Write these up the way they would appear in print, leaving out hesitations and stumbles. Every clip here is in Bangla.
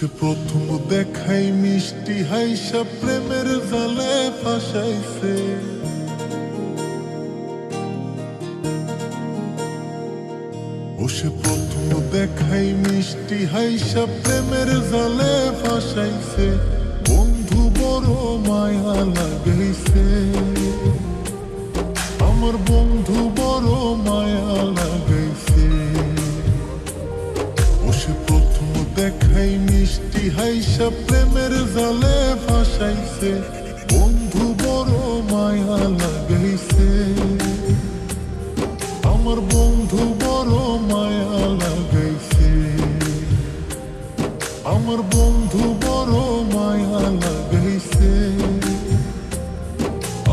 সে প্রথম দেখাই মিষ্টি হাইসা প্রেমের জালে ফাঁসাইছে। ও সে প্রথম দেখাই মিষ্টি হাইসা প্রেমের জালে ফাঁসাইছে। বন্ধু বড় মায়া লাগাইছে, আমার বন্ধু বড় মায়া লাগাইছে। ও সে প্রথম দেখাই মিষ্টি হাইসা প্রেমের জালে ফাঁসাইছে। বন্ধু বড় মায়া লাগাইছে, আমার বন্ধু বড় মায়া লাগাইছে। আমার বন্ধু বড় মায়া লাগাইছে,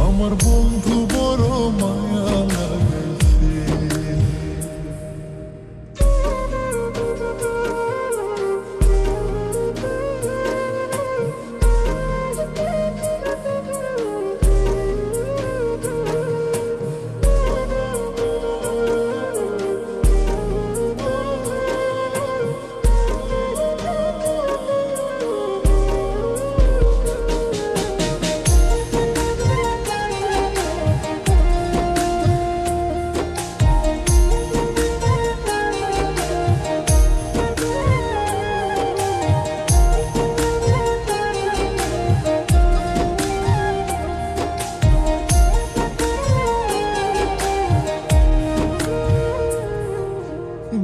আমার বন্ধু বড় মায়া লাগাইছে।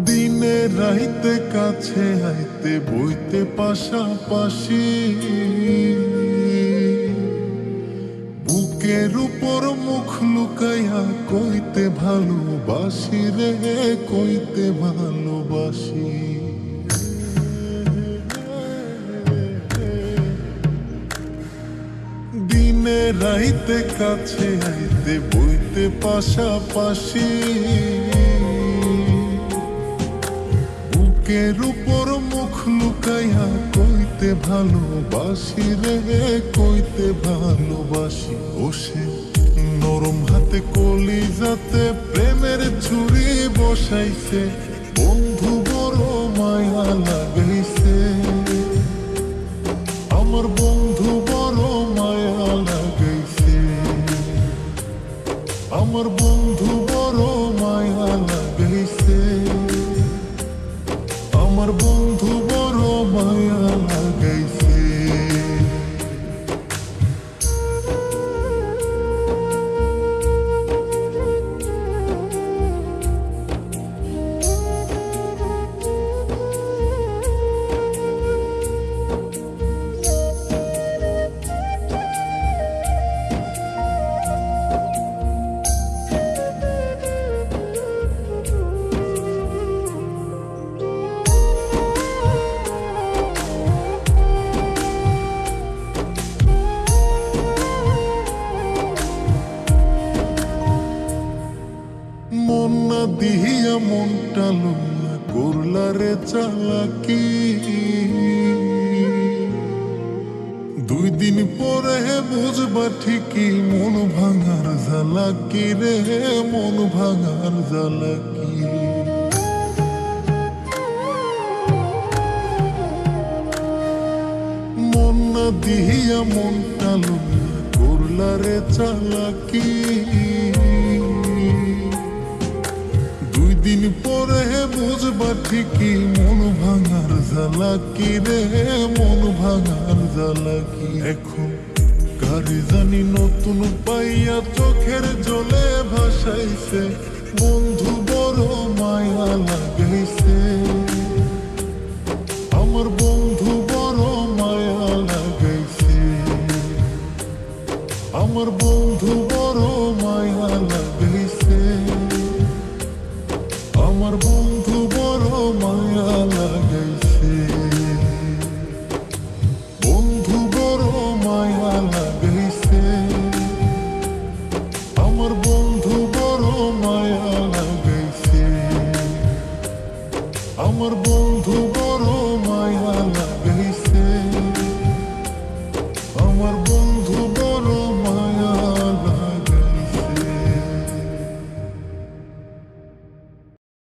দিনে রাইতে কাছে আইতে বইতে পাশাপাশি, বুকের উপর মুখ লুকাইয়া কইতে ভালোবাসি রে, কইতে ভালোবাসি। দিনে রাইতে কাছে আইতে বইতে পাশাপাশি, বুকের উপর মুখ লুকাইয়া কইতে ভালোবাসি রে, কইতে ভালোবাসি। ও সে নরম হাতে কলিজাতে প্রেমের ছুরি বসাইছে। বন্ধু বড় মায়া লাগাইছে, আমার বন্ধু বড় মায়া লাগাইছে। আমার বন্ধু বড় মায়া লাগাইছে, আমার বন্ধু বড় মায়া লাগাইছে। মন না দিয়া মনটা লইয়া করলা রে চালাকি। 2 দিন পরে বুঝবা ঠিকই মন ভাঙার জ্বালাকি রে, মন ভাঙার জ্বালাকি। মন না দিয়া মনটা লইয়া করলা রে চালাকি। 2 দিন পরে বুঝবা ঠিকই মন ভাঙার জ্বালাকি রে, মন ভাঙার জ্বালাকি। এখন কারে জানি নতুন পাইয়া চোখের জলে ভাসাইছে। বন্ধু বড় মায়া লাগাইছে, আমার বন্ধু বড় মায়া লাগাইছে। আমার বন্ধু বড় মায়া লাগাইছে, আমার বন্ধু বড় মায়া লাগাইছে। বন্ধু বড় মায়া লাগাইছে, আমার বন্ধু বড় মায়া লাগাইছে। আমার বন্ধু বড় মায়া লাগাইছে, আমার